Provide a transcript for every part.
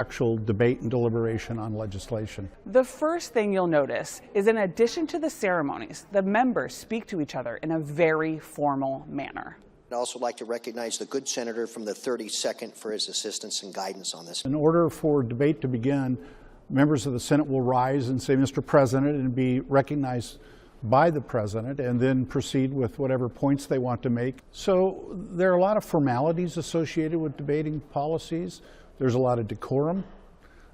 actual debate and deliberation on legislation. The first thing you'll notice is, in addition to the ceremonies, the members speak to each other in a very formal manner. I'd also like to recognize the good senator from the 32nd for his assistance and guidance on this. In order for debate to begin, members of the Senate will rise and say, Mr. President, and be recognized by the President, and then proceed with whatever points they want to make. So there are a lot of formalities associated with debating policies. There's a lot of decorum.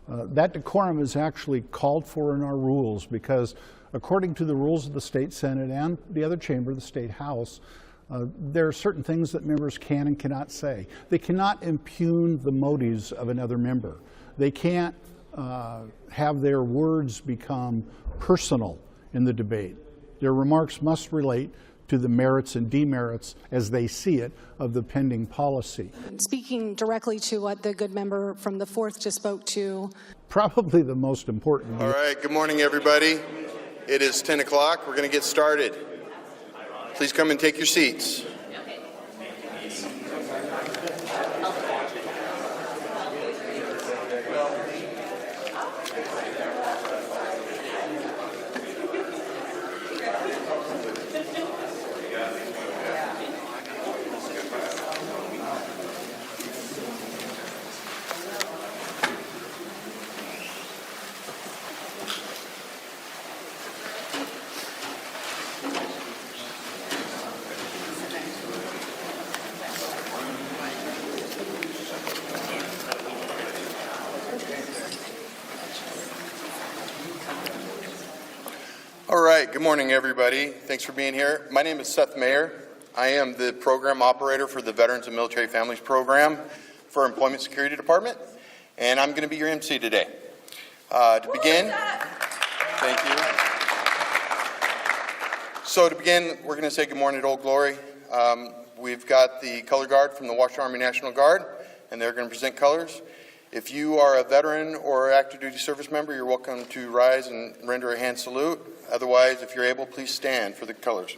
That decorum is actually called for in our rules because according to the rules of the state Senate and the other chamber, the state House, there are certain things that members can and cannot say. They cannot impugn the motives of another member. They can't have their words become personal in the debate. Their remarks must relate to the merits and demerits, as they see it, of the pending policy. Speaking directly to what the good member from the 4th just spoke to. Probably the most important. All right, good morning, everybody. It is 10 o'clock. We're going to get started. Please come and take your seats. All right, good morning, everybody. Thanks for being here. My name is Seth Mayer. I am the program operator for the Veterans and Military Families Program for Employment Security Department, and I'm going to be your MC today. To begin, thank you. So to begin, we're going to say good morning to Old Glory. We've got the color guard from the Washington Army National Guard, and they're going to present colors. If you are a veteran or active duty service member, you're welcome to rise and render a hand salute. Otherwise, if you're able, please stand for the colors.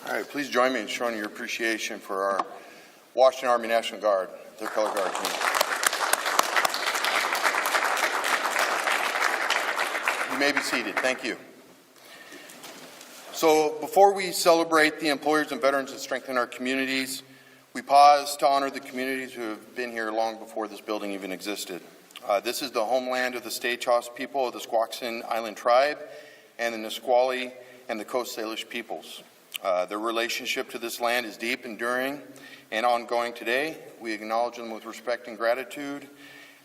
All right, please join me in showing your appreciation for our Washington Army National Guard, their color guard team. You may be seated. Thank you. So before we celebrate the employers and veterans that strengthen our communities, we pause to honor the communities who have been here long before this building even existed. This is the homeland of the Stay-Chaws people of the Squaxin Island tribe and the Nisqually and the Coast Salish peoples. Their relationship to this land is deep, enduring, and ongoing today. We acknowledge them with respect and gratitude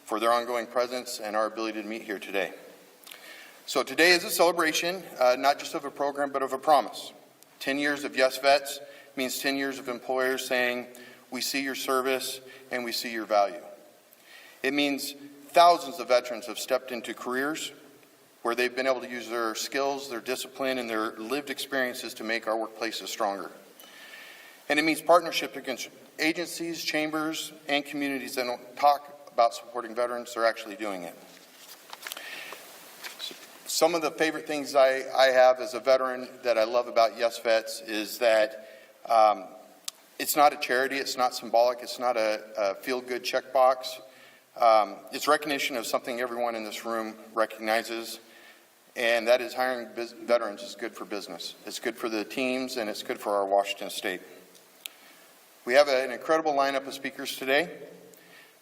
for their ongoing presence and our ability to meet here today. So today is a celebration, not just of a program, but of a promise. 10 years of YesVets means 10 years of employers saying, we see your service and we see your value. It means thousands of veterans have stepped into careers where they've been able to use their skills, their discipline, and their lived experiences to make our workplaces stronger. And it means partnership agencies, chambers, and communities that don't talk about supporting veterans, they're actually doing it. Some of the favorite things I have as a veteran that I love about YesVets is that it's not a charity, it's not symbolic, it's not a feel-good checkbox. It's recognition of something everyone in this room recognizes, and that is hiring veterans is good for business. It's good for the teams, and it's good for our Washington state. We have an incredible lineup of speakers today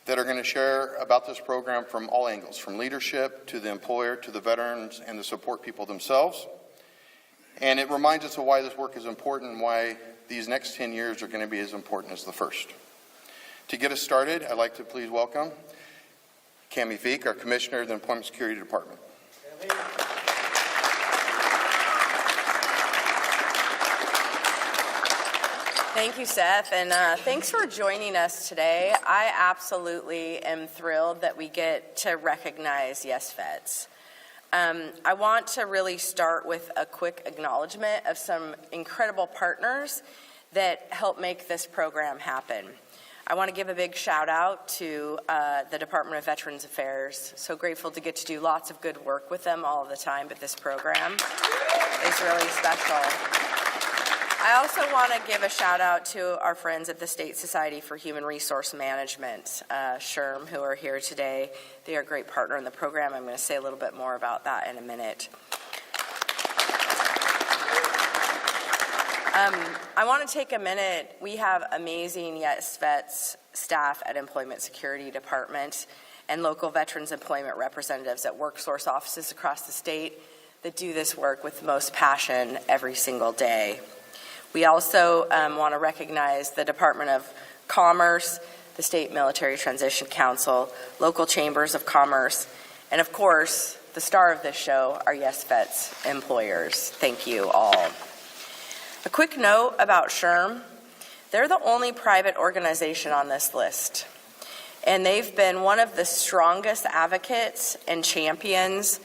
that are going to share about this program from all angles, from leadership to the employer to the veterans and the support people themselves. And it reminds us of why this work is important and why these next 10 years are going to be as important as the first. To get us started, I'd like to please welcome Cami Feek, our Commissioner of the Employment Security Department. Thank you, Seth, and thanks for joining us today. I absolutely am thrilled that we get to recognize YesVets. I want to really start with a quick acknowledgement of some incredible partners that help make this program happen. I want to give a big shout out to the Department of Veterans Affairs. So grateful to get to do lots of good work with them all the time, but this program is really special. I also want to give a shout out to our friends at the State Society for Human Resource Management, SHRM, who are here today. They are a great partner in the program. I'm going to say a little bit more about that in a minute. I want to take a minute. We have amazing YesVets staff at Employment Security Department and local veterans employment representatives at WorkSource offices across the state that do this work with the most passion every single day. We also want to recognize the Department of Commerce, the State Military Transition Council, local chambers of commerce, and of course, the star of this show, our YesVets employers. Thank you all. A quick note about SHRM. They're the only private organization on this list, and they've been one of the strongest advocates and champions,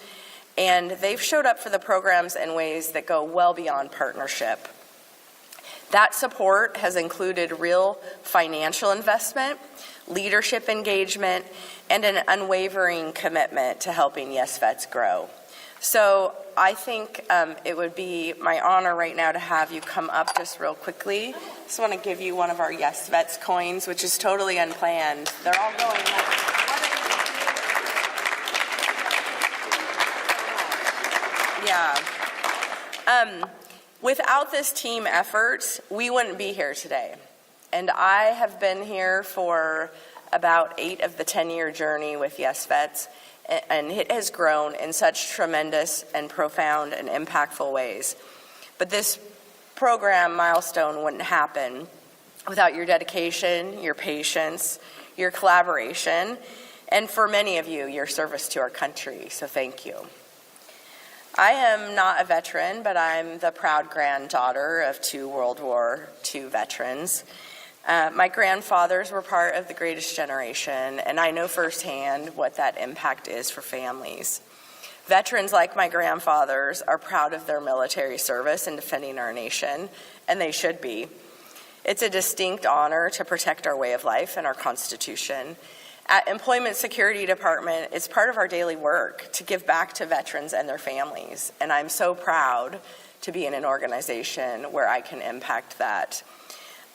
and they've showed up for the programs in ways that go well beyond partnership. That support has included real financial investment, leadership engagement, and an unwavering commitment to helping YesVets grow. So I think it would be my honor right now to have you come up just real quickly. Just want to give you one of our YesVets coins, which is totally unplanned. They're all going like, yeah. Without this team effort, we wouldn't be here today. And I have been here for about 8 of the 10-year journey with YesVets, and it has grown in such tremendous and profound and impactful ways. But this program milestone wouldn't happen without your dedication, your patience, your collaboration, and for many of you, your service to our country. So thank you. I am not a veteran, but I'm the proud granddaughter of 2 World War II veterans. My grandfathers were part of the greatest generation, and I know firsthand what that impact is for families. Veterans like my grandfathers are proud of their military service in defending our nation, and they should be. It's a distinct honor to protect our way of life and our Constitution. At Employment Security Department, it's part of our daily work to give back to veterans and their families, and I'm so proud to be in an organization where I can impact that.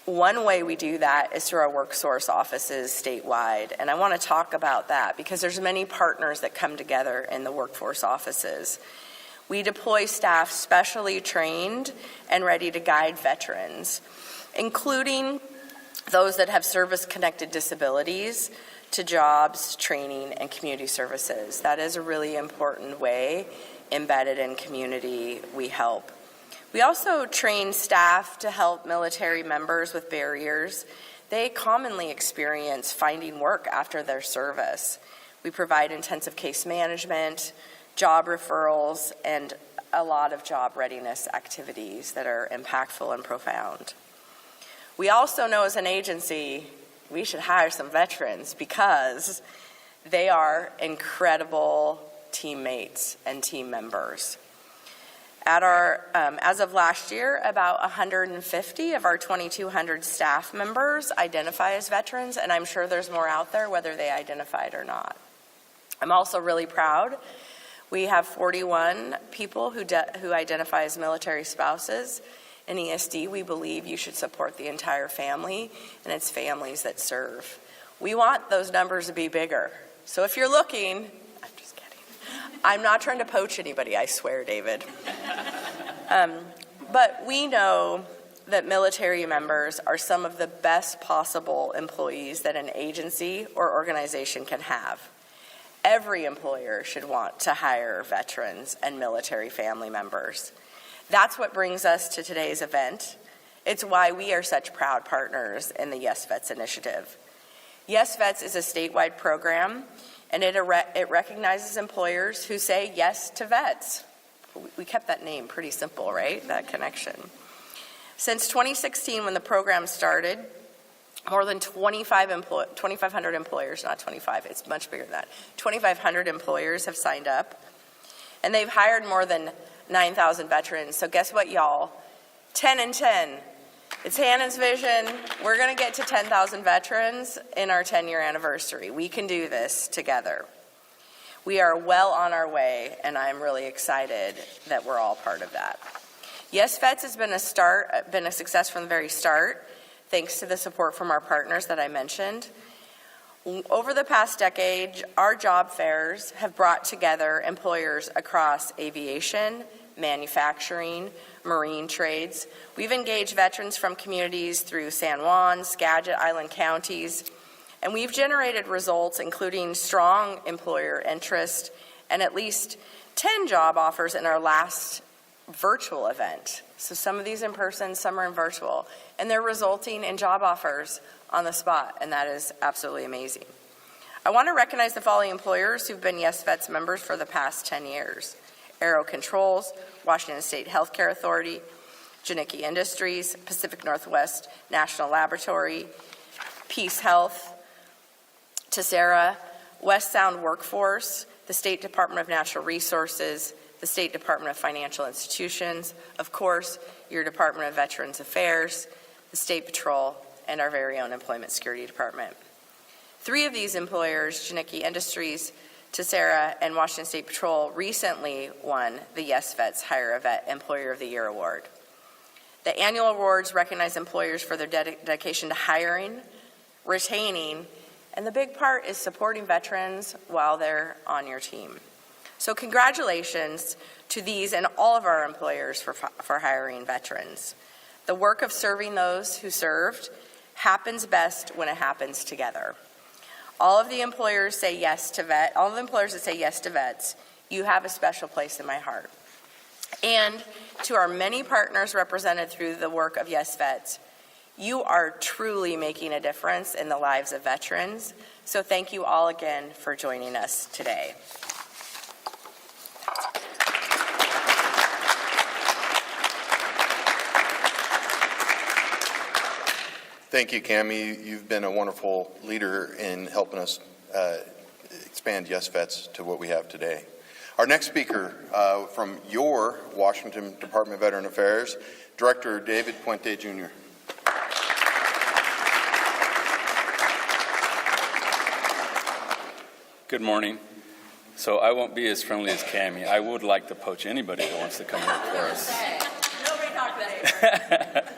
One way we do that is through our WorkSource offices statewide, and I want to talk about that because there's many partners that come together in the workforce offices. We deploy staff specially trained and ready to guide veterans, including those that have service-connected disabilities, to jobs, training, and community services. That is a really important way, embedded in community, we help. We also train staff to help military members with barriers they commonly experience finding work after their service. We provide intensive case management, job referrals, and a lot of job readiness activities that are impactful and profound. We also know as an agency, we should hire some veterans because they are incredible teammates and team members. As of last year, about 150 of our 2,200 staff members identify as veterans, and I'm sure there's more out there, whether they identified or not. I'm also really proud. We have 41 people who identify as military spouses. In ESD, we believe you should support the entire family, and it's families that serve. We want those numbers to be bigger. So if you're looking, I'm just kidding. I'm not trying to poach anybody, I swear, David. But we know that military members are some of the best possible employees that an agency or organization can have. Every employer should want to hire veterans and military family members. That's what brings us to today's event. It's why we are such proud partners in the YesVets initiative. YesVets is a statewide program, and it recognizes employers who say yes to vets. We kept that name pretty simple, right? That connection. Since 2016, when the program started, more than 2,500 employers, not 25, it's much bigger than that. 2,500 employers have signed up, and they've hired more than 9,000 veterans. So guess what, y'all? 10 and 10. It's Hannah's vision. We're going to get to 10,000 veterans in our 10-year anniversary. We can do this together. We are well on our way, and I'm really excited that we're all part of that. YesVets has been a success from the very start, thanks to the support from our partners that I mentioned. Over the past decade, our job fairs have brought together employers across aviation, manufacturing, marine trades. We've engaged veterans from communities through San Juan, Skagit Island counties, and we've generated results including strong employer interest and at least 10 job offers in our last virtual event. So some of these in person, some are in virtual, and they're resulting in job offers on the spot, and that is absolutely amazing. I want to recognize the following employers who've been YesVets members for the past 10 years. Aero Controls, Washington State Healthcare Authority, Janicki Industries, Pacific Northwest National Laboratory, Peace Health, Tessera, West Sound Workforce, the State Department of Natural Resources, the State Department of Financial Institutions, of course, your Department of Veterans Affairs, the State Patrol, and our very own Employment Security Department. 3 of these employers, Janicki Industries, Tessera, and Washington State Patrol, recently won the YesVets Hire a Vet Employer of the Year Award. The annual awards recognize employers for their dedication to hiring, retaining, and the big part is supporting veterans while they're on your team. So congratulations to these and all of our employers for hiring veterans. The work of serving those who served happens best when it happens together. All of the employers say yes to vets. All of the employers that say yes to vets, you have a special place in my heart. And to our many partners represented through the work of YesVets, you are truly making a difference in the lives of veterans. So thank you all again for joining us today. Thank you, Cammie. You've been a wonderful leader in helping us expand YesVets to what we have today. Our next speaker from your Washington Department of Veteran Affairs, Director David Puente, Jr. Good morning. So I won't be as friendly as Cammie. I would like to poach anybody that wants to come work for us. Nobody talked about it.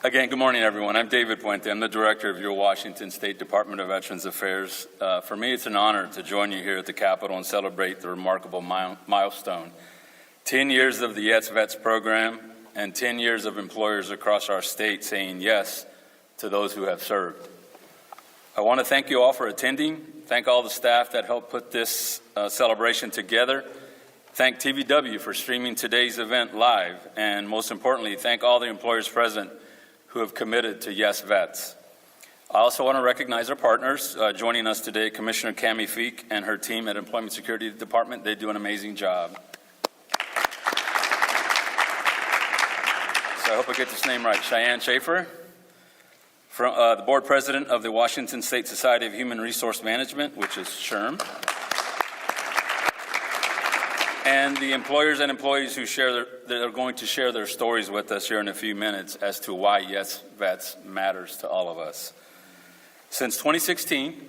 Again, good morning, everyone. I'm David Puente. I'm the director of your Washington State Department of Veterans Affairs. For me, it's an honor to join you here at the Capitol and celebrate the remarkable milestone. 10 years of the YesVets program and 10 years of employers across our state saying yes to those who have served. I want to thank you all for attending. Thank all the staff that helped put this celebration together. Thank TVW for streaming today's event live. And most importantly, thank all the employers present who have committed to YesVets. I also want to recognize our partners joining us today, Commissioner Cammie Feek and her team at Employment Security Department. They do an amazing job. So I hope I get this name right. Cheyenne Schaefer, from, the board president of the Washington State Society of Human Resource Management, which is SHRM. and the employers and employees who that are going to share their stories with us here in a few minutes as to why YesVets matters to all of us. Since 2016,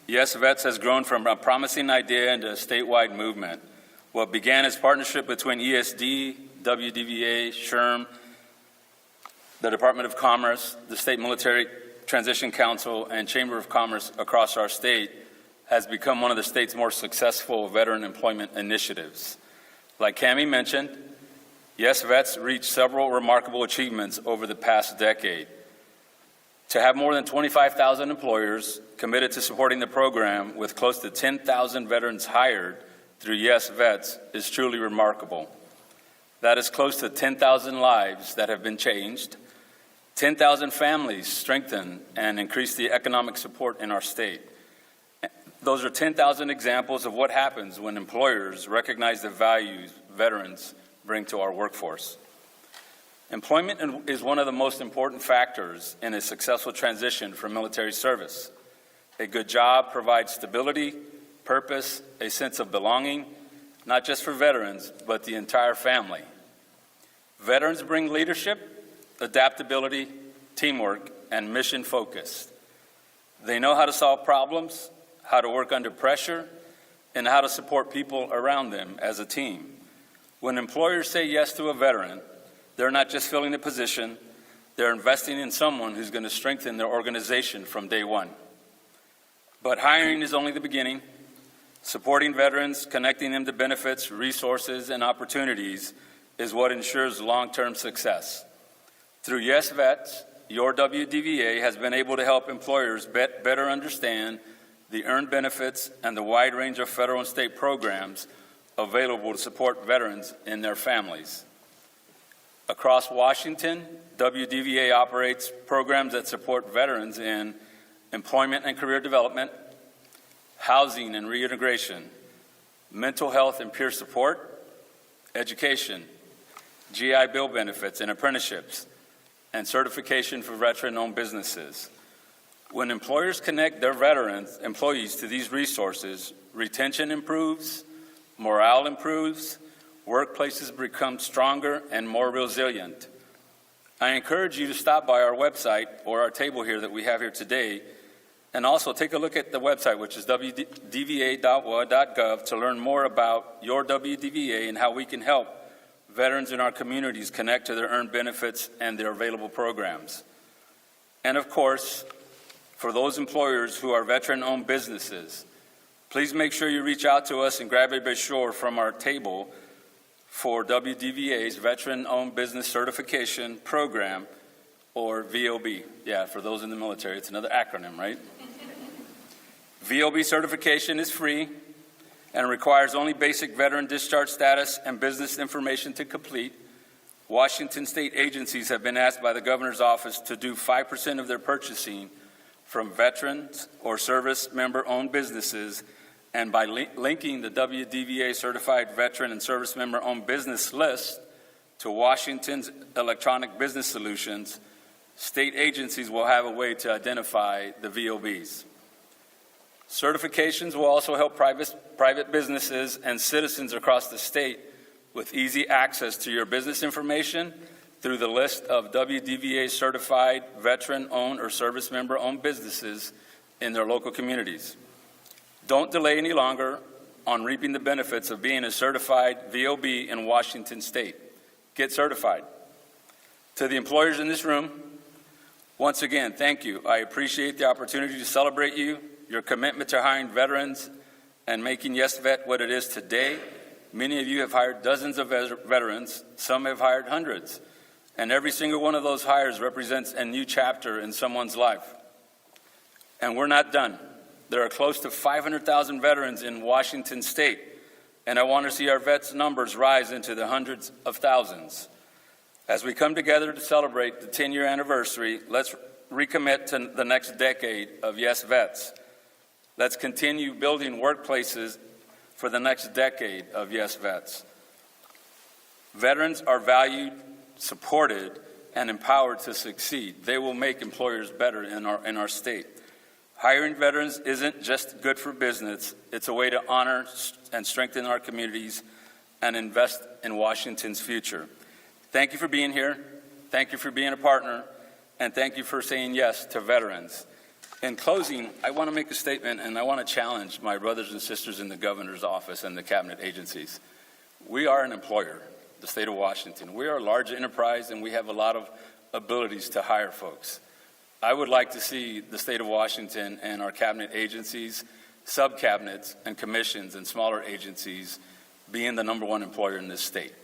YesVets has grown from a promising idea into a statewide movement. What began as partnership between ESD, WDVA, SHRM, the Department of Commerce, the State Military Transition Council, and Chamber of Commerce across our state has become one of the state's more successful veteran employment initiatives. Like Cammie mentioned, YesVets reached several remarkable achievements over the past decade. To have more than 25,000 employers committed to supporting the program with close to 10,000 veterans hired through YesVets is truly remarkable. That is close to 10,000 lives that have been changed, 10,000 families strengthened and increased the economic support in our state. Those are 10,000 examples of what happens when employers recognize the values veterans bring to our workforce. Employment is one of the most important factors in a successful transition from military service. A good job provides stability, purpose, a sense of belonging, not just for veterans, but the entire family. Veterans bring leadership, adaptability, teamwork, and mission focus. They know how to solve problems, how to work under pressure, and how to support people around them as a team. When employers say yes to a veteran, they're not just filling a position, they're investing in someone who's going to strengthen their organization from day one. But hiring is only the beginning. Supporting veterans, connecting them to benefits, resources, and opportunities is what ensures long-term success. Through YesVets, your WDVA has been able to help employers better understand the earned benefits and the wide range of federal and state programs available to support veterans and their families. Across Washington, WDVA operates programs that support veterans in employment and career development, housing and reintegration, mental health and peer support, education, GI Bill benefits and apprenticeships, and certification for veteran-owned businesses. When employers connect their veterans employees to these resources, retention improves, morale improves, workplaces become stronger and more resilient. I encourage you to stop by our website or our table here that we have here today, and also take a look at the website, which is wdva.wa.gov, to learn more about your WDVA and how we can help veterans in our communities connect to their earned benefits and their available programs. And of course, for those employers who are veteran-owned businesses, please make sure you reach out to us and grab a brochure from our table for WDVA's Veteran-Owned Business Certification Program, or VOB. Yeah, for those in the military, it's another acronym, right? VOB certification is free and requires only basic veteran discharge status and business information to complete. Washington state agencies have been asked by the governor's office to do 5% of their purchasing from veterans or service member-owned businesses, and by linking the WDVA certified veteran and service member-owned business list to Washington's electronic business solutions, state agencies will have a way to identify the VOBs. Certifications will also help private businesses and citizens across the state with easy access to your business information through the list of WDVA certified veteran-owned or service member-owned businesses in their local communities. Don't delay any longer on reaping the benefits of being a certified VOB in Washington state. Get certified. To the employers in this room, once again, thank you. I appreciate the opportunity to celebrate you, your commitment to hiring veterans and making YesVet what it is today. Many of you have hired dozens of veterans, some have hired hundreds, and every single one of those hires represents a new chapter in someone's life. And we're not done. There are close to 500,000 veterans in Washington state, and I want to see our vets numbers rise into the hundreds of thousands. As we come together to celebrate the 10-year anniversary, let's recommit to the next decade of YesVets. Let's continue building workplaces for the next decade of YesVets. Veterans are valued, supported, and empowered to succeed. They will make employers better in our state. Hiring veterans isn't just good for business, it's a way to honor and strengthen our communities and invest in Washington's future. Thank you for being here. Thank you for being a partner. And thank you for saying yes to veterans. In closing, I want to make a statement, and I want to challenge my brothers and sisters in the governor's office and the cabinet agencies. We are an employer, the state of Washington. We are a large enterprise, and we have a lot of abilities to hire folks. I would like to see the state of Washington and our cabinet agencies, sub-cabinets, and commissions and smaller agencies being the #1 employer in this state.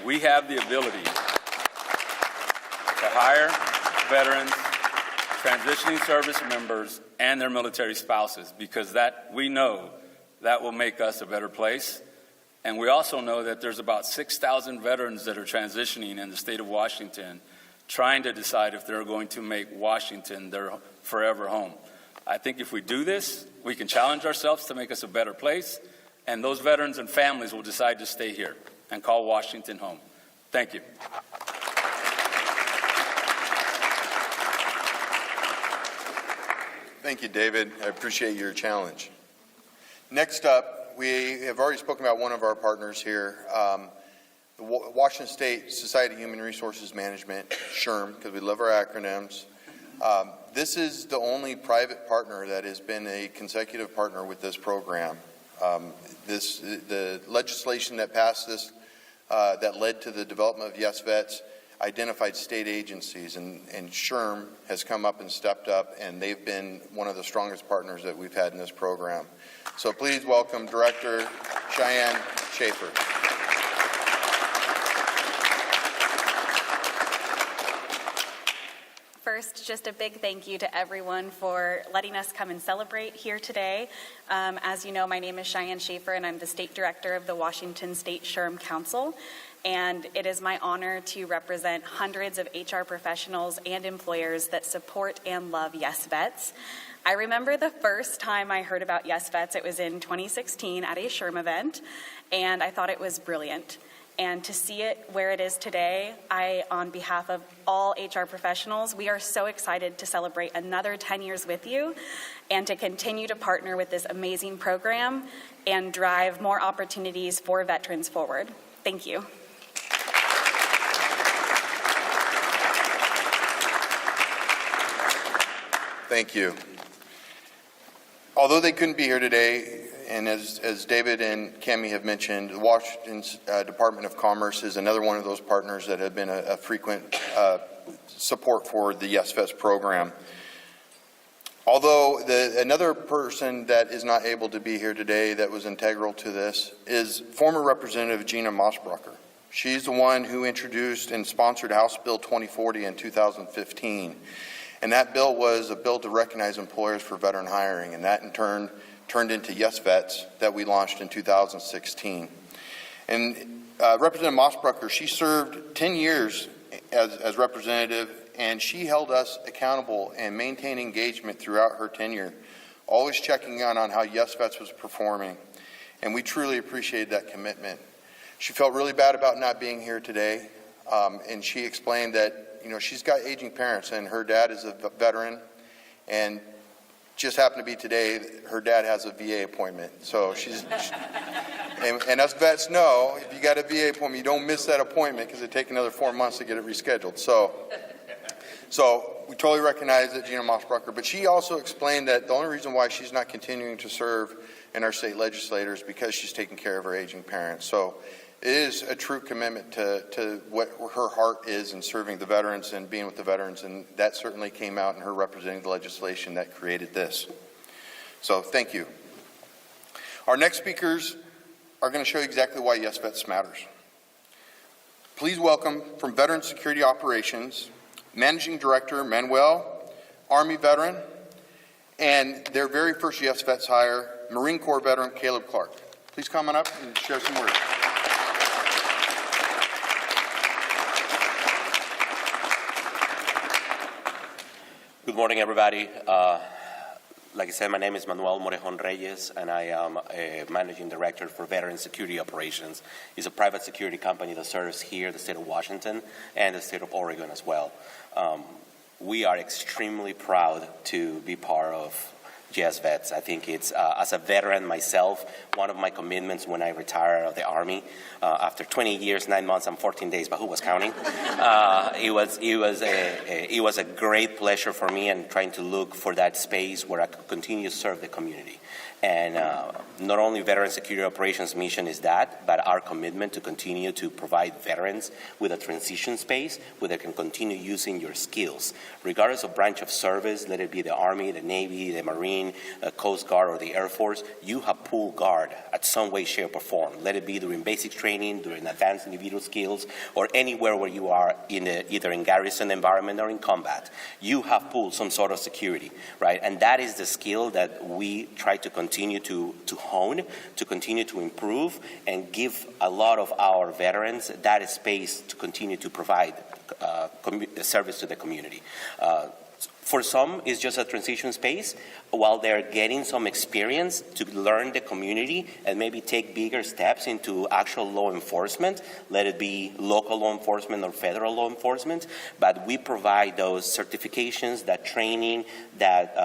We have the ability to hire veterans, transitioning service members, and their military spouses, because we know that will make us a better place. And we also know that there's about 6,000 veterans that are transitioning in the state of Washington, trying to decide if they're going to make Washington their forever home. I think if we do this, we can challenge ourselves to make us a better place, and those veterans and families will decide to stay here and call Washington home. Thank you. Thank you, David. I appreciate your challenge. Next up, we have already spoken about one of our partners here, the Washington State Society of Human Resources Management, SHRM, because we love our acronyms. This is the only private partner that has been a consecutive partner with this program. The legislation that passed this, that led to the development of YesVets, identified state agencies, and SHRM has come up and stepped up, and they've been one of the strongest partners that we've had in this program. So please welcome Director Cheyenne Schaefer. First, just a big thank you to everyone for letting us come and celebrate here today. As you know, my name is Cheyenne Schaefer, and I'm the State Director of the Washington State SHRM Council. And it is my honor to represent hundreds of HR professionals and employers that support and love YesVets. I remember the first time I heard about YesVets, it was in 2016 at a SHRM event, and I thought it was brilliant. And to see it where it is today, on behalf of all HR professionals, we are so excited to celebrate another 10 years with you and to continue to partner with this amazing program and drive more opportunities for veterans forward. Thank you. Thank you. Although they couldn't be here today, and as David and Cammie have mentioned, the Washington Department of Commerce is another one of those partners that have been a frequent support for the YesVets program. Although another person that is not able to be here today that was integral to this is former Representative Gina Mosbrucker. She's the one who introduced and sponsored House Bill 2040 in 2015. And that bill was a bill to recognize employers for veteran hiring, and that in turn turned into YesVets that we launched in 2016. And Representative Mosbrucker, she served 10 years as representative, and she held us accountable and maintained engagement throughout her tenure, always checking on how YesVets was performing. And we truly appreciated that commitment. She felt really bad about not being here today, and she explained that she's got aging parents, and her dad is a veteran, and just happened to be today, her dad has a VA appointment. So and us vets know, if you got a VA appointment, you don't miss that appointment because it takes another 4 months to get it rescheduled. So we totally recognize that, Gina Mosbrucker, but she also explained that the only reason why she's not continuing to serve in our state legislature is because she's taking care of her aging parents. So it is a true commitment to what her heart is in serving the veterans and being with the veterans, and that certainly came out in her representing the legislation that created this. So thank you. Our next speakers are going to show you exactly why YesVets matters. Please welcome, from Veteran Security Operations, Managing Director Manuel, Army veteran, and their very first YesVets hire, Marine Corps veteran Caleb Clark. Please come on up and share some words. Good morning, everybody. Like I said, my name is Manuel Morejon Reyes, and I am a Managing Director for Veteran Security Operations. It's a private security company that serves here, the state of Washington, and the state of Oregon as well. We are extremely proud to be part of YesVets. I think it's, as a veteran myself, one of my commitments when I retired out of the Army, after 20 years, 9 months, and 14 days, but who was counting? It was a great pleasure for me, and trying to look for that space where I could continue to serve the community. And not only Veteran Security Operations mission is that, but our commitment to continue to provide veterans with a transition space where they can continue using your skills. Regardless of branch of service, let it be the Army, the Navy, the Marine, the Coast Guard, or the Air Force, you have pool guard at some way, shape, or form. Let it be during basic training, during advanced individual skills, or anywhere where you are either in garrison environment or in combat. You have pool some sort of security, right? And that is the skill that we try to continue to hone, to continue to improve, and give a lot of our veterans that space to continue to provide service to the community. For some, it's just a transition space while they're getting some experience to learn the community and maybe take bigger steps into actual law enforcement, let it be local law enforcement or federal law enforcement. But we provide those certifications, that training, that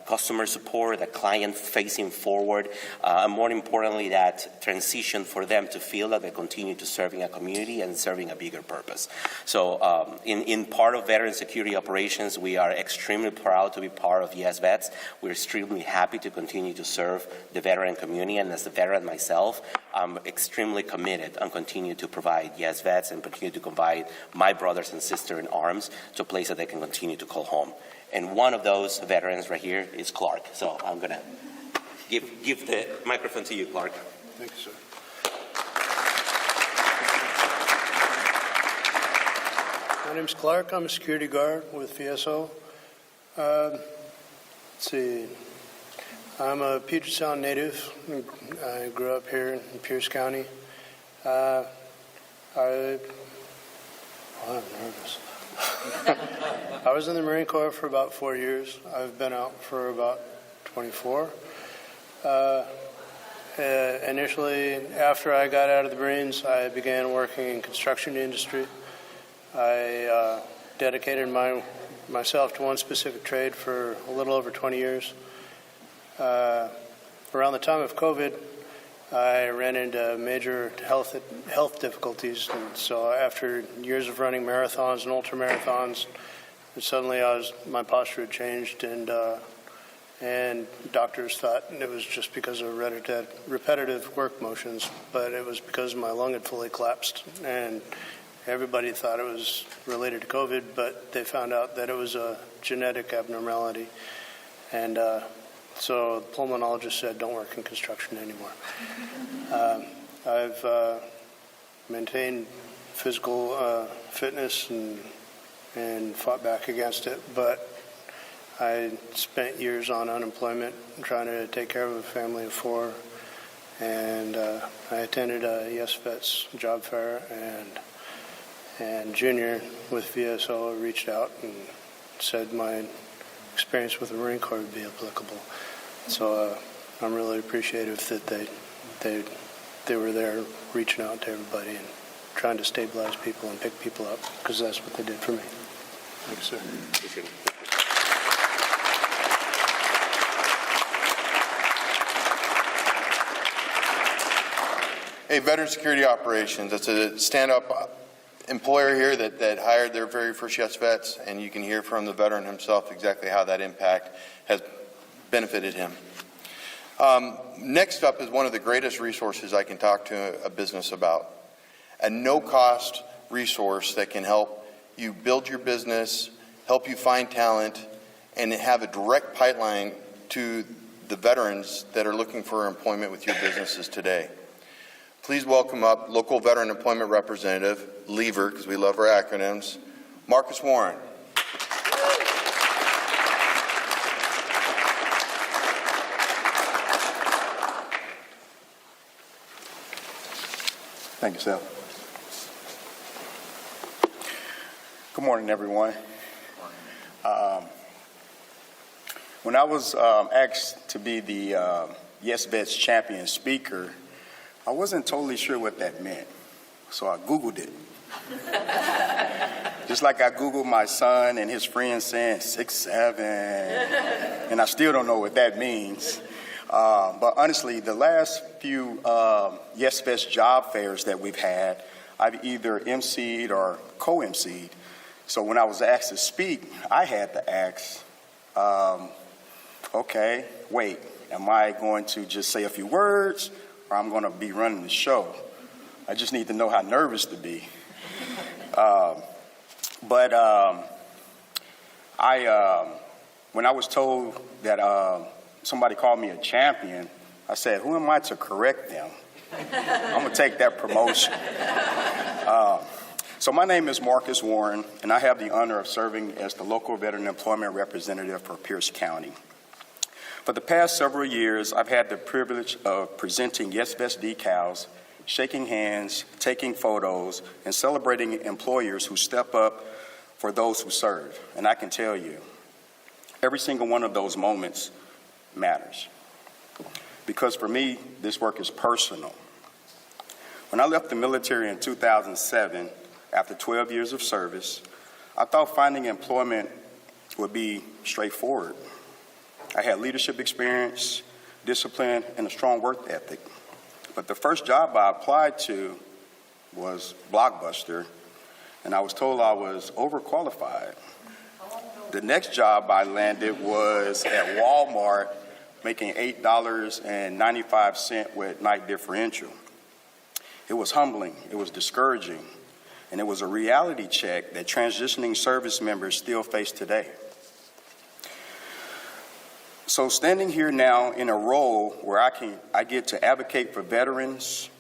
customer support, that client facing forward, and more importantly, that transition for them to feel that they continue to serving a community and serving a bigger purpose. So in part of Veteran Security Operations, we are extremely proud to be part of YesVets. We're extremely happy to continue to serve the veteran community, and as a veteran myself, I'm extremely committed and continue to provide YesVets and continue to provide my brothers and sisters in arms to a place that they can continue to call home. And one of those veterans right here is Clark. So I'm going to give the microphone to you, Clark. Thank you, sir. My name's Clark. I'm a security guard with VSO. Let's see. I'm a Puget Sound native. I grew up here in Pierce County. I'm nervous. I was in the Marine Corps for about 4 years. I've been out for about 24. Initially, after I got out of the Marines, I began working in construction industry. I dedicated myself to one specific trade for a little over 20 years. Around the time of COVID, I ran into major health difficulties, and so after years of running marathons and ultramarathons, suddenly my posture had changed, and doctors thought it was just because of repetitive work motions, but it was because my lung had fully collapsed, and everybody thought it was related to COVID, but they found out that it was a genetic abnormality, and so the pulmonologist said, don't work in construction anymore. I've maintained physical fitness and fought back against it, but I spent years on unemployment trying to take care of a family of 4, and I attended a YesVets job fair, and Junior with VSO reached out and said my experience with the Marine Corps would be applicable. So I'm really appreciative that they were there reaching out to everybody and trying to stabilize people and pick people up, because that's what they did for me. Thanks, sir. Hey, Veteran Security Operations, that's a stand-up employer here that hired their very first YesVets, and you can hear from the veteran himself exactly how that impact has benefited him. Next up is one of the greatest resources I can talk to a business about. A no-cost resource that can help you build your business, help you find talent, and have a direct pipeline to the veterans that are looking for employment with your businesses today. Please welcome up local veteran employment representative, LEVER, because we love our acronyms, Marcus Warren. Thank you, Sal. Good morning, everyone. When I was asked to be the YesVets champion speaker, I wasn't totally sure what that meant, so I Googled it. Just like I Googled my son and his friends saying 6'7", and I still don't know what that means. But honestly, the last few YesVets job fairs that we've had, I've either emceed or co-emceed. So when I was asked to speak, I had to ask, okay, wait, am I going to just say a few words, or I'm going to be running the show? I just need to know how nervous to be. When I was told that somebody called me a champion, I said, who am I to correct them? I'm going to take that promotion. So my name is Marcus Warren, and I have the honor of serving as the local veteran employment representative for Pierce County. For the past several years, I've had the privilege of presenting YesVets decals, shaking hands, taking photos, and celebrating employers who step up for those who serve. And I can tell you, every single one of those moments matters. Because for me, this work is personal. When I left the military in 2007, after 12 years of service, I thought finding employment would be straightforward. I had leadership experience, discipline, and a strong work ethic. But the first job I applied to was Blockbuster, and I was told I was overqualified. The next job I landed was at Walmart, making $8.95 with night differential. It was humbling, it was discouraging, and it was a reality check that transitioning service members still face today. So standing here now in a role where I get to advocate for veterans,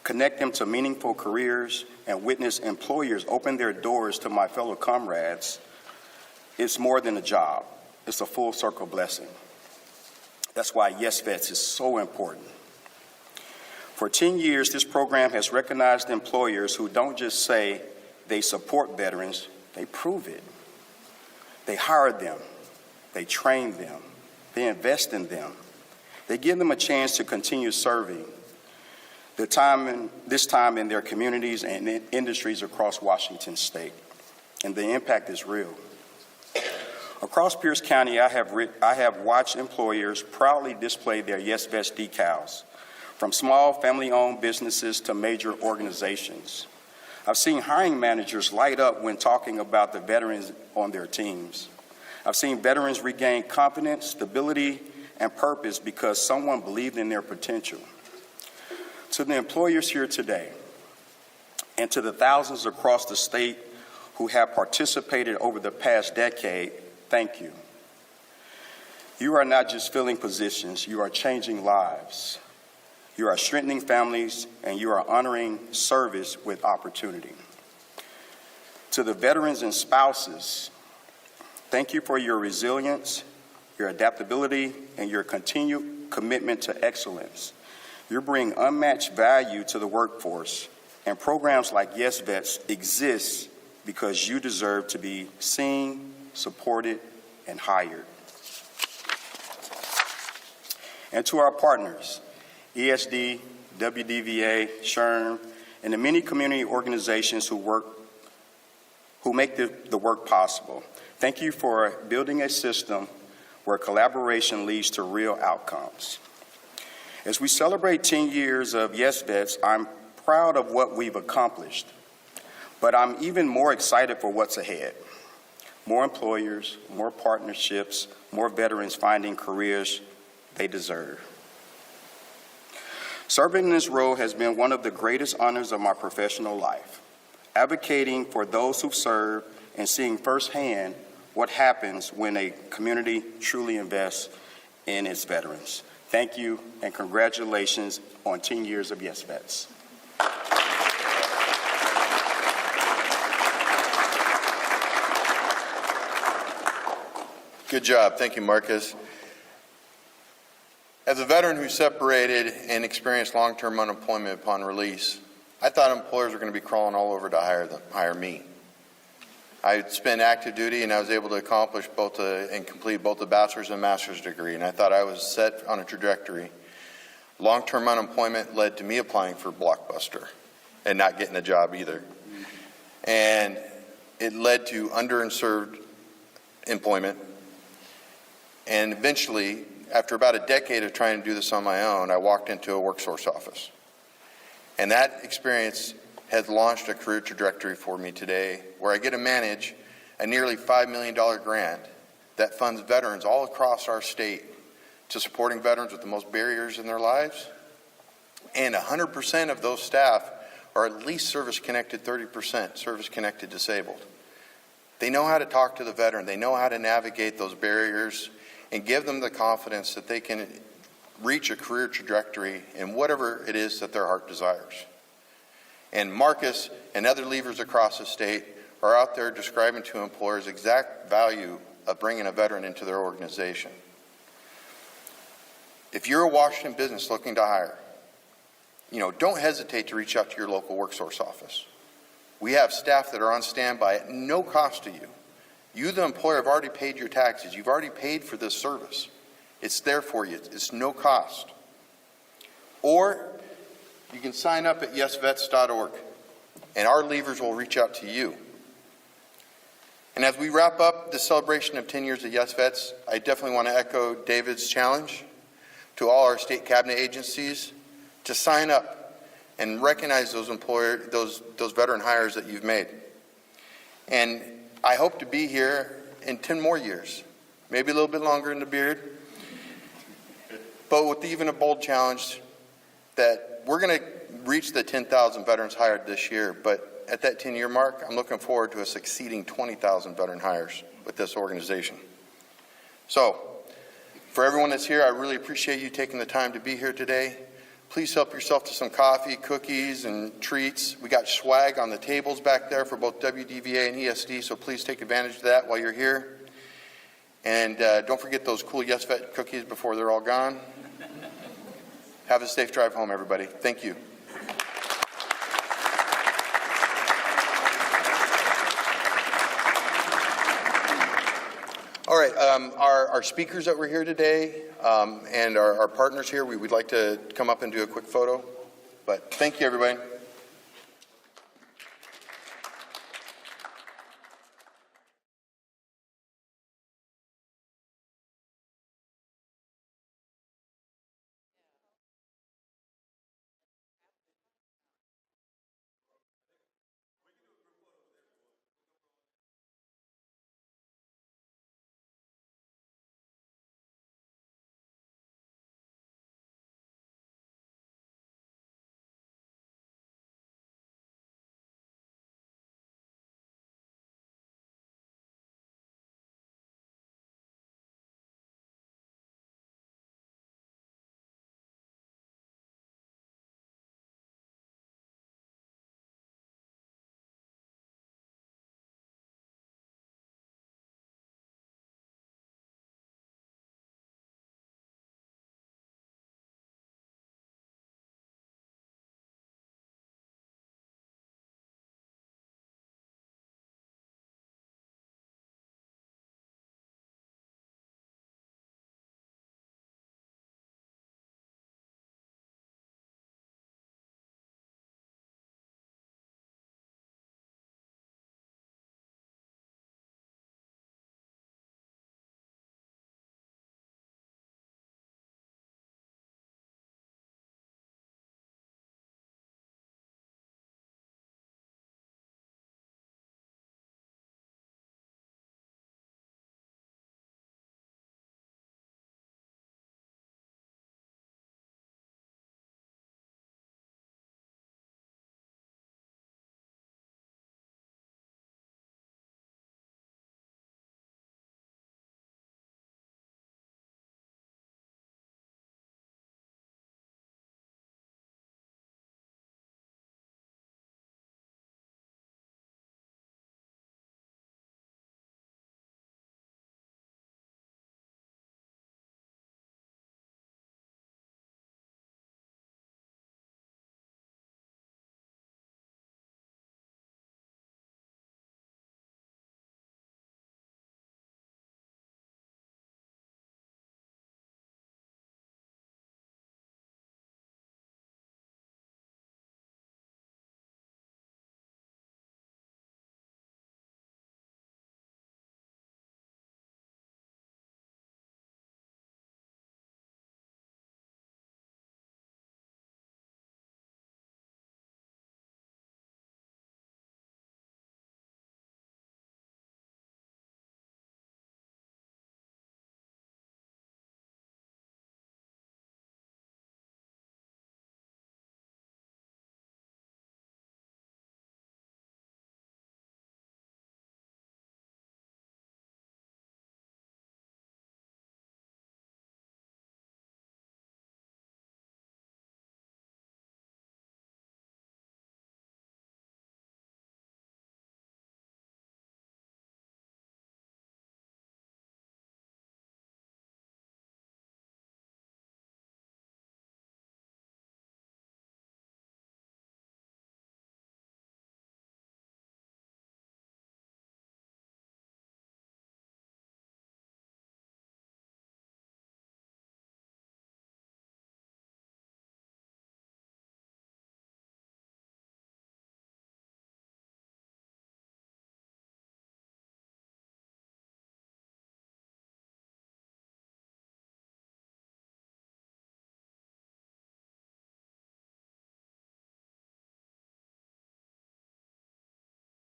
connect them to meaningful careers, and witness employers open their doors to my fellow comrades, it's more than a job. It's a full circle blessing. That's why YesVets is so important. For 10 years, this program has recognized employers who don't just say they support veterans, they prove it. They hire them, they train them, they invest in them. They give them a chance to continue serving, this time in their communities and in industries across Washington State. And the impact is real. Across Pierce County, I have watched employers proudly display their YesVets decals, from small family-owned businesses to major organizations. I've seen hiring managers light up when talking about the veterans on their teams. I've seen veterans regain confidence, stability, and purpose because someone believed in their potential. To the employers here today, and to the thousands across the state who have participated over the past decade, thank you. You are not just filling positions, you are changing lives. You are strengthening families, and you are honoring service with opportunity. To the veterans and spouses, thank you for your resilience, your adaptability, and your continued commitment to excellence. You bring unmatched value to the workforce, and programs like YesVets exist because you deserve to be seen, supported, and hired. And to our partners, ESD, WDVA, SHRM, and the many community organizations who make the work possible. Thank you for building a system where collaboration leads to real outcomes. As we celebrate 10 years of YesVets, I'm proud of what we've accomplished, but I'm even more excited for what's ahead. More employers, more partnerships, more veterans finding careers they deserve. Serving in this role has been one of the greatest honors of my professional life. Advocating for those who serve and seeing firsthand what happens when a community truly invests in its veterans. Thank you and congratulations on 10 years of YesVets. Good job. Thank you, Marcus. As a veteran who separated and experienced long-term unemployment upon release, I thought employers were going to be crawling all over to hire me. I spent active duty, and I was able to accomplish and complete both a bachelor's and master's degree, and I thought I was set on a trajectory. Long-term unemployment led to me applying for Blockbuster and not getting a job either. And It led to underserved employment. And eventually, after about a decade of trying to do this on my own, I walked into a WorkSource office. And that experience has launched a career trajectory for me today, where I get to manage a nearly $5 million grant that funds veterans all across our state to supporting veterans with the most barriers in their lives. And 100% of those staff are at least service-connected, 30% service-connected disabled. They know how to talk to the veteran. They know how to navigate those barriers and give them the confidence that they can reach a career trajectory in whatever it is that their heart desires. And Marcus and other leaders across the state are out there describing to employers exact value of bringing a veteran into their organization. If you're a Washington business looking to hire, don't hesitate to reach out to your local WorkSource office. We have staff that are on standby at no cost to you. You, the employer, have already paid your taxes. You've already paid for this service. It's there for you. It's no cost. Or you can sign up at YesVets.org, and our leaders will reach out to you. And as we wrap up the celebration of 10 years of YesVets, I definitely want to echo David's challenge to all our state cabinet agencies to sign up and recognize those veteran hires that you've made. And I hope to be here in 10 more years, maybe a little bit longer in the beard, but with even a bold challenge that we're going to reach the 10,000 veterans hired this year, but at that 10-year mark, I'm looking forward to a succeeding 20,000 veteran hires with this organization. So, for everyone that's here, I really appreciate you taking the time to be here today. Please help yourself to some coffee, cookies, and treats. We got swag on the tables back there for both WDVA and ESD, so please take advantage of that while you're here. And don't forget those cool YesVet cookies before they're all gone. Have a safe drive home, everybody. Thank you. All right, our speakers that were here today and our partners here, we would like to come up and do a quick photo. But thank you, everybody.